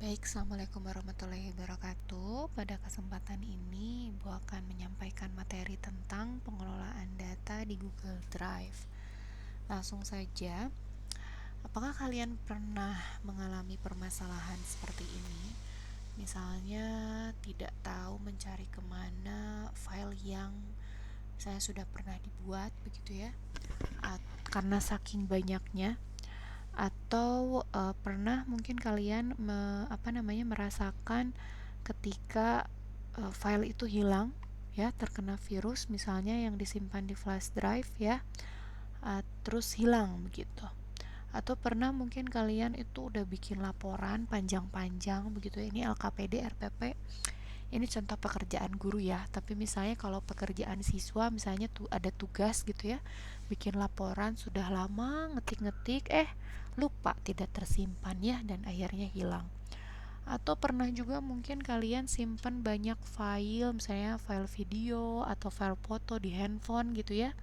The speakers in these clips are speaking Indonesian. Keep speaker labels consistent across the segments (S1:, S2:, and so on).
S1: Baik, Assalamualaikum warahmatullahi wabarakatuh. Pada kesempatan ini, Ibu akan menyampaikan materi tentang pengelolaan data di Google Drive. Langsung saja, apakah kalian pernah mengalami permasalahan seperti ini? Misalnya, tidak tahu mencari kemana file yang saya sudah pernah dibuat, begitu ya? Karena saking banyaknya, atau pernah mungkin kalian merasakan ketika file itu hilang ya, terkena virus misalnya yang disimpan di flash drive ya, terus hilang begitu. Atau pernah mungkin kalian itu udah bikin laporan panjang-panjang begitu ya, ini LKPD, RPP, ini contoh pekerjaan guru ya, tapi misalnya kalau pekerjaan siswa misalnya ada tugas gitu ya, bikin laporan sudah lama ngetik-ngetik, lupa, tidak tersimpan ya, dan akhirnya hilang. Atau pernah juga mungkin kalian simpan banyak file, misalnya file video atau file foto di handphone gitu ya,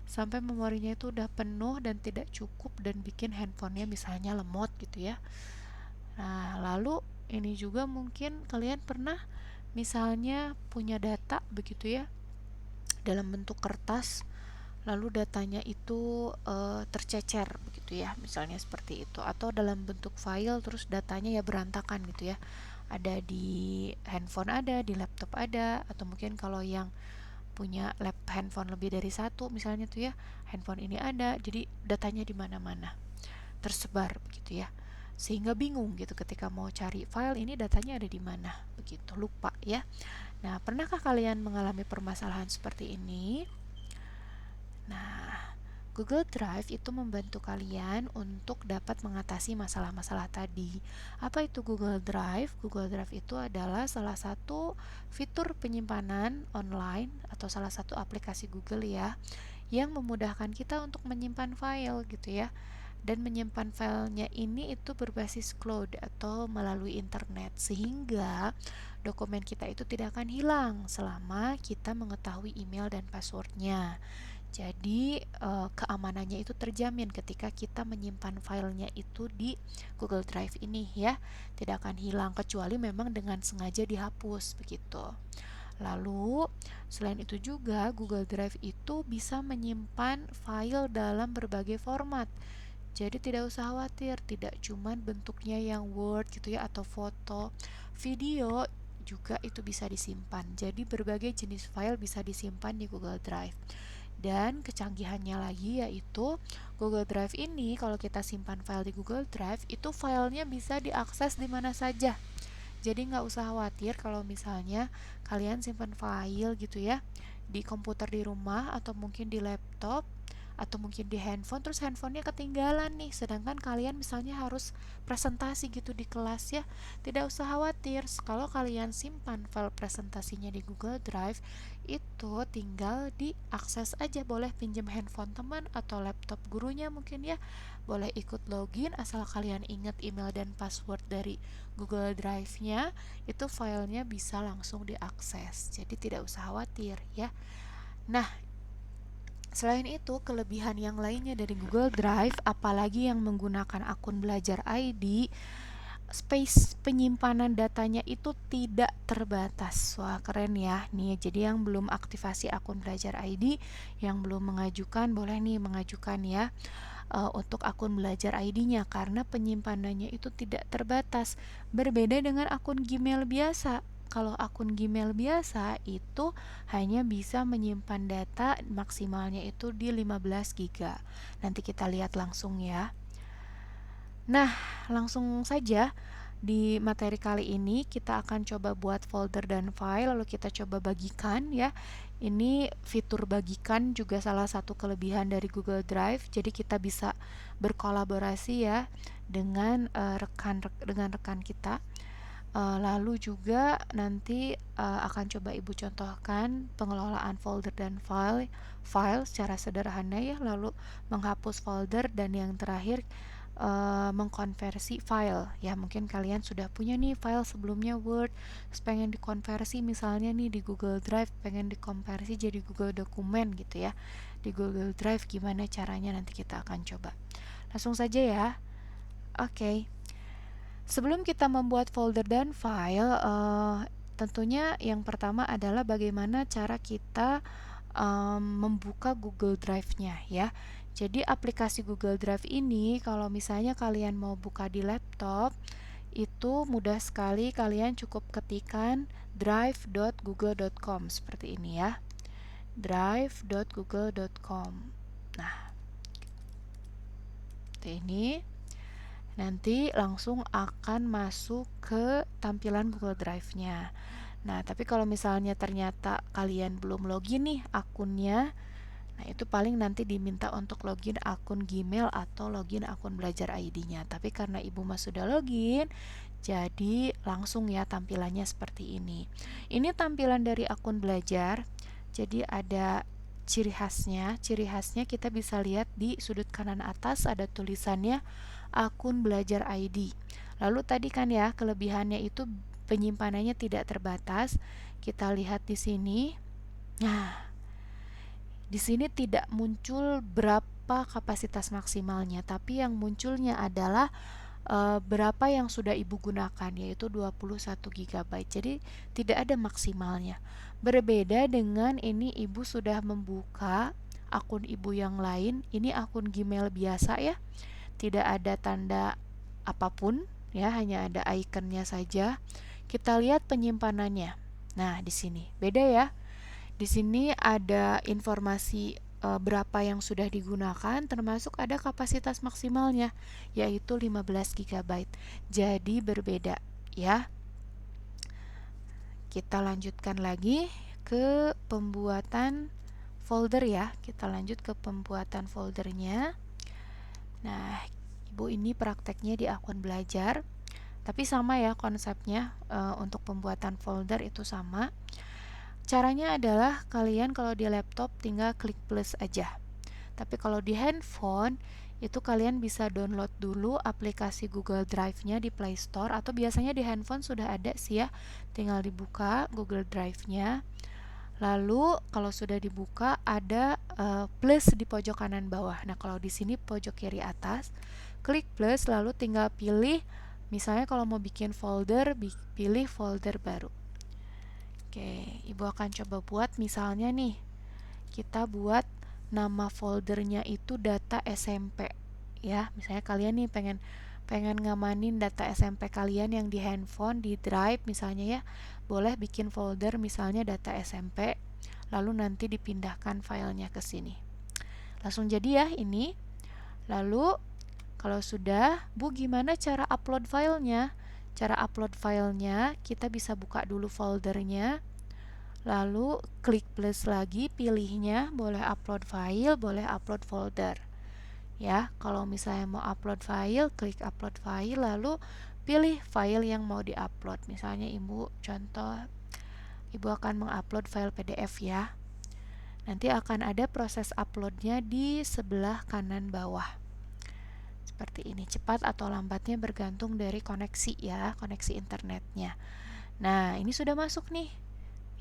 S1: sampai memorinya itu udah penuh dan tidak cukup dan bikin handphonenya misalnya lemot gitu ya. Nah, lalu ini juga mungkin kalian pernah misalnya punya data begitu ya, dalam bentuk kertas, lalu datanya itu tercecer begitu ya, misalnya seperti itu. Atau dalam bentuk file terus datanya ya berantakan gitu ya, ada di handphone, ada di laptop, ada, atau mungkin kalau yang punya handphone lebih dari satu misalnya tuh ya, handphone ini ada, jadi datanya di mana-mana tersebar begitu ya, sehingga bingung gitu ketika mau cari file ini datanya ada di mana begitu, lupa ya. Nah, pernahkah kalian mengalami permasalahan seperti ini? Nah, Google Drive itu membantu kalian untuk dapat mengatasi masalah-masalah tadi. Apa itu Google Drive? Google Drive itu adalah salah satu fitur penyimpanan online atau salah satu aplikasi Google ya, yang memudahkan kita untuk menyimpan file gitu ya. Dan menyimpan filenya ini itu berbasis cloud atau melalui internet, sehingga dokumen kita itu tidak akan hilang selama kita mengetahui email dan passwordnya. Jadi keamanannya itu terjamin ketika kita menyimpan filenya itu di Google Drive ini ya, tidak akan hilang kecuali memang dengan sengaja dihapus begitu. Lalu selain itu juga Google Drive itu bisa menyimpan file dalam berbagai format. Jadi tidak usah khawatir, tidak cuman bentuknya yang Word gitu ya atau foto, video juga itu bisa disimpan. Jadi berbagai jenis file bisa disimpan di Google Drive. Dan kecanggihannya lagi yaitu Google Drive ini, kalau kita simpan file di Google Drive itu filenya bisa diakses di mana saja. Jadi nggak usah khawatir kalau misalnya kalian simpan file gitu ya di komputer di rumah atau mungkin di laptop atau mungkin di handphone, terus handphonenya ketinggalan nih, sedangkan kalian misalnya harus presentasi gitu di kelas ya. Tidak usah khawatir, kalau kalian simpan file presentasinya di Google Drive itu tinggal diakses aja, boleh pinjam handphone teman atau laptop gurunya mungkin ya, boleh ikut login, asal kalian ingat email dan password dari Google Drive-nya, itu filenya bisa langsung diakses, jadi tidak usah khawatir ya. Nah, selain itu, kelebihan yang lainnya dari Google Drive, apalagi yang menggunakan akun Belajar ID, space penyimpanan datanya itu tidak terbatas. Wah, keren ya. Nih, jadi yang belum aktivasi akun Belajar ID, yang belum mengajukan, boleh nih mengajukan ya untuk akun Belajar ID-nya, karena penyimpanannya itu tidak terbatas. Berbeda dengan akun Gmail biasa. Kalau akun Gmail biasa itu hanya bisa menyimpan data maksimalnya itu di 15 GB. Nanti kita lihat langsung ya. Nah, langsung saja di materi kali ini kita akan coba buat folder dan file, lalu kita coba bagikan ya. Ini fitur bagikan juga salah satu kelebihan dari Google Drive. Jadi kita bisa berkolaborasi ya dengan rekan kita. Lalu juga nanti akan coba Ibu contohkan pengelolaan folder dan file secara sederhana ya, lalu menghapus folder, dan yang terakhir mengkonversi file ya. Mungkin kalian sudah punya nih file sebelumnya Word, pengen dikonversi misalnya nih di Google Drive, pengen dikonversi jadi Google dokumen gitu ya di Google Drive. Gimana caranya nanti kita akan coba. Langsung saja ya. Oke. Sebelum kita membuat folder dan file, tentunya yang pertama adalah bagaimana cara kita membuka Google Drive-nya ya. Jadi aplikasi Google Drive ini kalau misalnya kalian mau buka di laptop, itu mudah sekali, kalian cukup ketikkan drive.google.com seperti ini ya. drive.google.com. Nah, seperti ini. Nanti langsung akan masuk ke tampilan Google Drive-nya. Nah, tapi kalau misalnya ternyata kalian belum login nih akunnya, nah itu paling nanti diminta untuk login akun Gmail atau login akun Belajar ID-nya. Tapi karena Ibu Mas sudah login, jadi langsung ya tampilannya seperti ini. Ini tampilan dari akun Belajar. Jadi ada ciri khasnya. Ciri khasnya kita bisa lihat di sudut kanan atas ada tulisannya akun Belajar ID. Lalu tadi kan ya kelebihannya itu penyimpanannya tidak terbatas. Kita lihat di sini. Nah, di sini tidak muncul berapa kapasitas maksimalnya, tapi yang munculnya adalah berapa yang sudah Ibu gunakan, yaitu 21 GB. Jadi tidak ada maksimalnya. Berbeda dengan ini Ibu sudah membuka akun Ibu yang lain, ini akun Gmail biasa ya. Tidak ada tanda apapun ya, hanya ada ikonnya saja. Kita lihat penyimpanannya. Nah, di sini beda ya. Di sini ada informasi berapa yang sudah digunakan, termasuk ada kapasitas maksimalnya, yaitu 15 GB. Jadi berbeda ya. Kita lanjutkan lagi ke pembuatan folder ya. Kita lanjut ke pembuatan foldernya. Nah, Ibu ini prakteknya di akun Belajar, tapi sama ya konsepnya, untuk pembuatan folder itu sama. Caranya adalah kalian kalau di laptop tinggal klik plus aja. Tapi kalau di handphone itu kalian bisa download dulu aplikasi Google Drive-nya di Play Store, atau biasanya di handphone sudah ada sih ya. Tinggal dibuka Google Drive-nya. Lalu kalau sudah dibuka ada plus di pojok kanan bawah. Nah, kalau di sini pojok kiri atas, klik plus lalu tinggal pilih, misalnya kalau mau bikin folder, pilih folder baru. Oke, Ibu akan coba buat misalnya nih, kita buat nama foldernya itu data SMP ya. Misalnya kalian nih pengen ngamanin data SMP kalian yang di handphone, di drive misalnya ya, boleh bikin folder misalnya data SMP, lalu nanti dipindahkan filenya ke sini. Langsung jadi ya ini. Lalu kalau sudah, Bu gimana cara upload filenya? Cara upload filenya, kita bisa buka dulu foldernya, lalu klik plus lagi, pilihnya, boleh upload file, boleh upload folder. Ya, kalau misalnya mau upload file, klik upload file, lalu pilih file yang mau diupload. Misalnya Ibu contoh, Ibu akan mengupload file PDF ya. Nanti akan ada proses uploadnya di sebelah kanan bawah. Seperti ini, cepat atau lambatnya bergantung dari koneksi ya, koneksi internetnya. Nah, ini sudah masuk nih.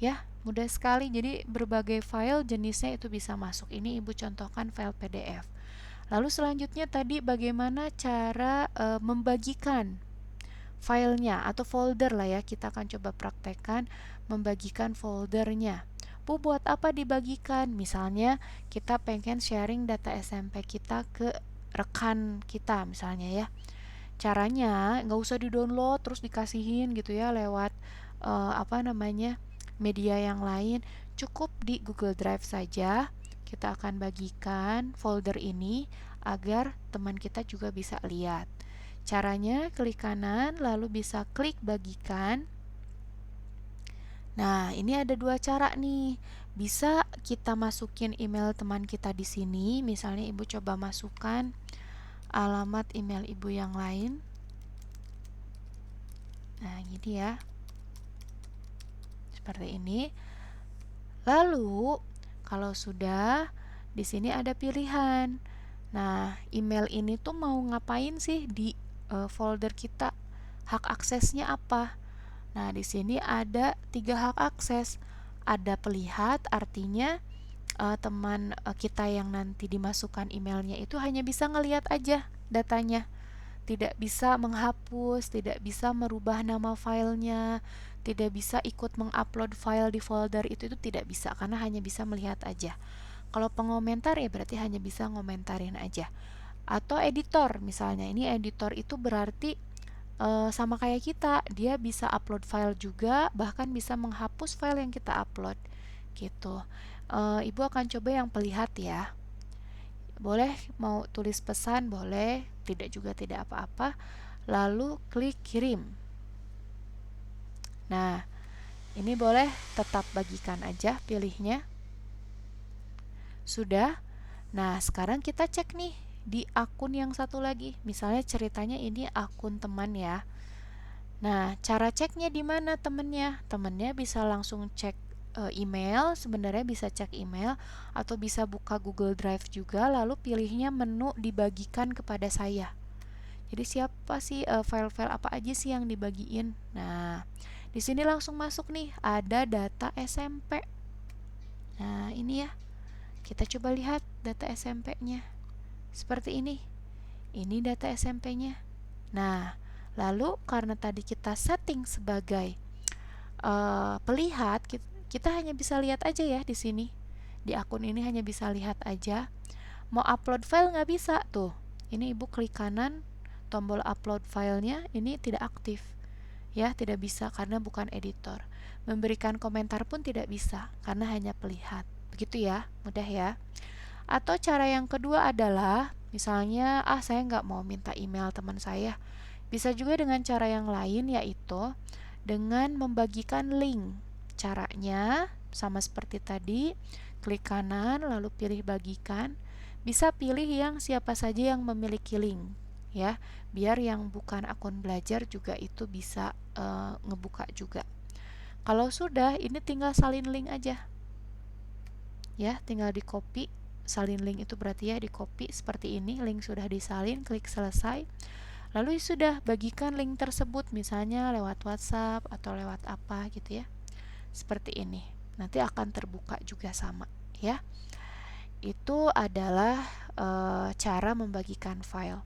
S1: Ya, mudah sekali. Jadi berbagai file jenisnya itu bisa masuk. Ini Ibu contohkan file PDF. Lalu selanjutnya tadi bagaimana cara membagikan filenya atau folder lah ya. Kita akan coba praktekkan membagikan foldernya. Bu, buat apa dibagikan? Misalnya kita pengen sharing data SMP kita ke rekan kita misalnya ya. Caranya nggak usah di-download terus dikasihin gitu ya lewat media yang lain. Cukup di Google Drive saja. Kita akan bagikan folder ini agar teman kita juga bisa lihat. Caranya klik kanan lalu bisa klik bagikan. Nah, ini ada dua cara nih. Bisa kita masukin email teman kita di sini. Misalnya Ibu coba masukkan alamat email Ibu yang lain. Nah, gini ya. Seperti ini. Lalu, kalau sudah, di sini ada pilihan. Nah, email ini tuh mau ngapain sih di folder kita? Hak aksesnya apa? Nah, di sini ada 3 hak akses. Ada pelihat, artinya teman kita yang nanti dimasukkan emailnya itu hanya bisa ngelihat aja datanya. tidak bisa menghapus, tidak bisa merubah nama filenya, tidak bisa ikut mengupload file di folder itu tidak bisa, karena hanya bisa melihat aja. Kalau pengomentar ya berarti hanya bisa ngomentarin aja. Atau editor, misalnya ini editor itu berarti sama kayak kita, dia bisa upload file juga, bahkan bisa menghapus file yang kita upload gitu. Ibu akan coba yang pelihat ya. Boleh mau tulis pesan, boleh, tidak juga tidak apa-apa. Lalu klik kirim. Nah, ini boleh tetap bagikan aja pilihnya. Sudah. Nah, sekarang kita cek nih di akun yang satu lagi. Misalnya ceritanya ini akun teman ya. Nah, cara ceknya di mana temennya? Temennya bisa langsung cek email, sebenarnya bisa cek email atau bisa buka Google Drive juga, lalu pilihnya menu dibagikan kepada saya. Jadi siapa sih file-file apa aja sih yang dibagiin? Nah, di sini langsung masuk nih, ada data SMP. Nah, ini ya. Kita coba lihat data SMP-nya. Seperti ini. Ini data SMP-nya. Nah, lalu karena tadi kita setting sebagai pelihat, kita hanya bisa lihat aja ya di sini. Di akun ini hanya bisa lihat aja. Mau upload file nggak bisa tuh. Ini ibu klik kanan, tombol upload filenya ini tidak aktif. Ya, tidak bisa karena bukan editor. Memberikan komentar pun tidak bisa karena hanya pelihat. Begitu ya, mudah ya. Atau cara yang kedua adalah, misalnya, saya nggak mau minta email teman saya. Bisa juga dengan cara yang lain, yaitu dengan membagikan link. Caranya sama seperti tadi, klik kanan lalu pilih bagikan. Bisa pilih yang siapa saja yang memiliki link ya, biar yang bukan akun belajar juga itu bisa ngebuka juga. Kalau sudah, ini tinggal salin link aja. Ya, tinggal di copy. Salin link itu berarti ya di copy seperti ini, link sudah disalin, klik selesai. Lalu sudah bagikan link tersebut misalnya lewat WhatsApp atau lewat apa gitu ya. Seperti ini. Nanti akan terbuka juga sama ya. Itu adalah cara membagikan file.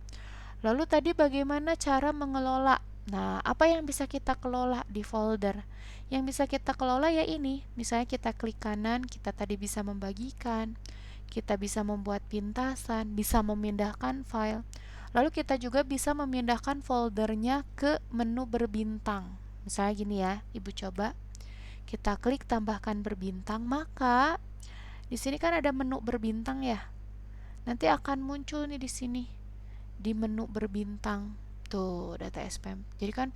S1: Lalu tadi bagaimana cara mengelola? Nah, apa yang bisa kita kelola di folder? Yang bisa kita kelola ya ini. Misalnya kita klik kanan, kita tadi bisa membagikan, kita bisa membuat pintasan, bisa memindahkan file. Lalu kita juga bisa memindahkan foldernya ke menu berbintang. Misalnya gini ya, ibu coba. Kita klik tambahkan berbintang, maka di sini kan ada menu berbintang ya. Nanti akan muncul nih di sini di menu berbintang. Tuh, data SPM. Jadi kan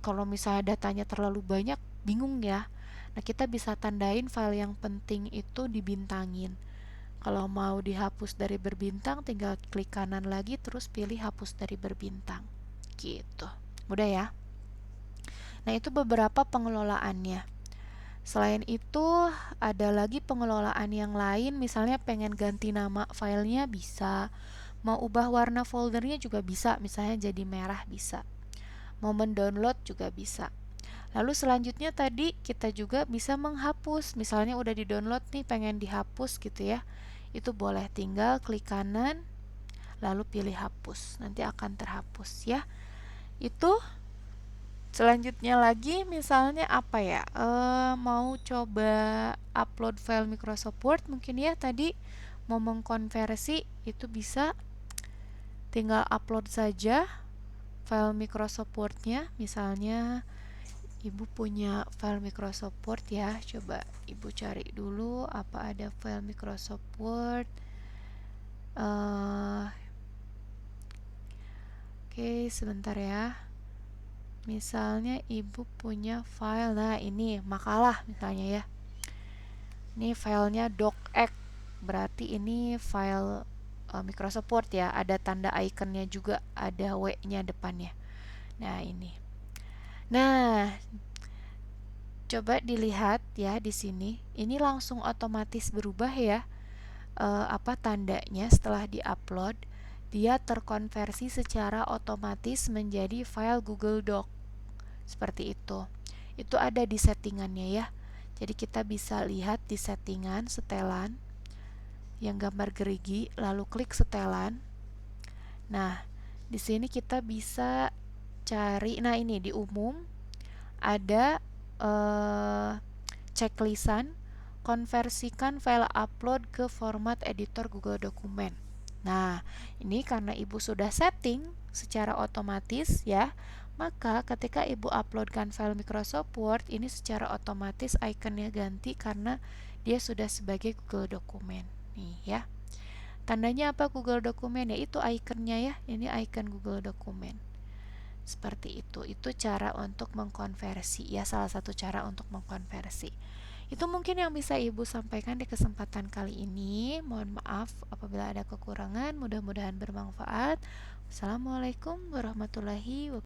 S1: kalau misalnya datanya terlalu banyak, bingung ya. Nah, kita bisa tandain file yang penting itu dibintangin. Kalau mau dihapus dari berbintang, tinggal klik kanan lagi terus pilih hapus dari berbintang. Gitu. Mudah ya? Nah, itu beberapa pengelolaannya. Selain itu, ada lagi pengelolaan yang lain, misalnya pengen ganti nama filenya bisa, mau ubah warna foldernya juga bisa, misalnya jadi merah bisa, mau mendownload juga bisa. Lalu selanjutnya tadi kita juga bisa menghapus, misalnya udah di-download nih pengen dihapus gitu ya. Itu boleh, tinggal klik kanan lalu pilih hapus, nanti akan terhapus ya. Itu selanjutnya lagi misalnya apa ya, mau coba upload file Microsoft Word mungkin ya, tadi mau mengkonversi itu bisa, tinggal upload saja file Microsoft Word-nya. Misalnya ibu punya file Microsoft Word ya, coba ibu cari dulu apa ada file Microsoft Word. Oke, sebentar ya. Misalnya ibu punya file, nah ini makalah misalnya ya. Ini filenya docx, berarti ini file Microsoft Word ya. Ada tanda ikonnya juga, ada W-nya depannya. Nah ini. Nah, coba dilihat ya di sini. Ini langsung otomatis berubah ya. Apa tandanya setelah diupload? Dia terkonversi secara otomatis menjadi file Google Doc. Seperti itu. Itu ada di settingannya ya. Jadi kita bisa lihat di settingan setelan yang gambar gerigi, lalu klik setelan. Nah, Di sini kita bisa cari, nah ini di umum ada checklistan konversikan file upload ke format editor Google Dokumen. Nah, ini karena Ibu sudah setting secara otomatis ya, maka ketika Ibu uploadkan file Microsoft Word, ini secara otomatis ikonnya ganti karena dia sudah sebagai Google Dokumen. Nih ya. Tandanya apa Google Dokumen? Ya itu ikonnya ya. Ini icon Google Dokumen. Seperti itu cara untuk mengkonversi ya, salah satu cara untuk mengkonversi. Itu mungkin yang bisa Ibu sampaikan di kesempatan kali ini. Mohon maaf apabila ada kekurangan, mudah-mudahan bermanfaat. Wassalamualaikum warahmatullahi wabarakatuh.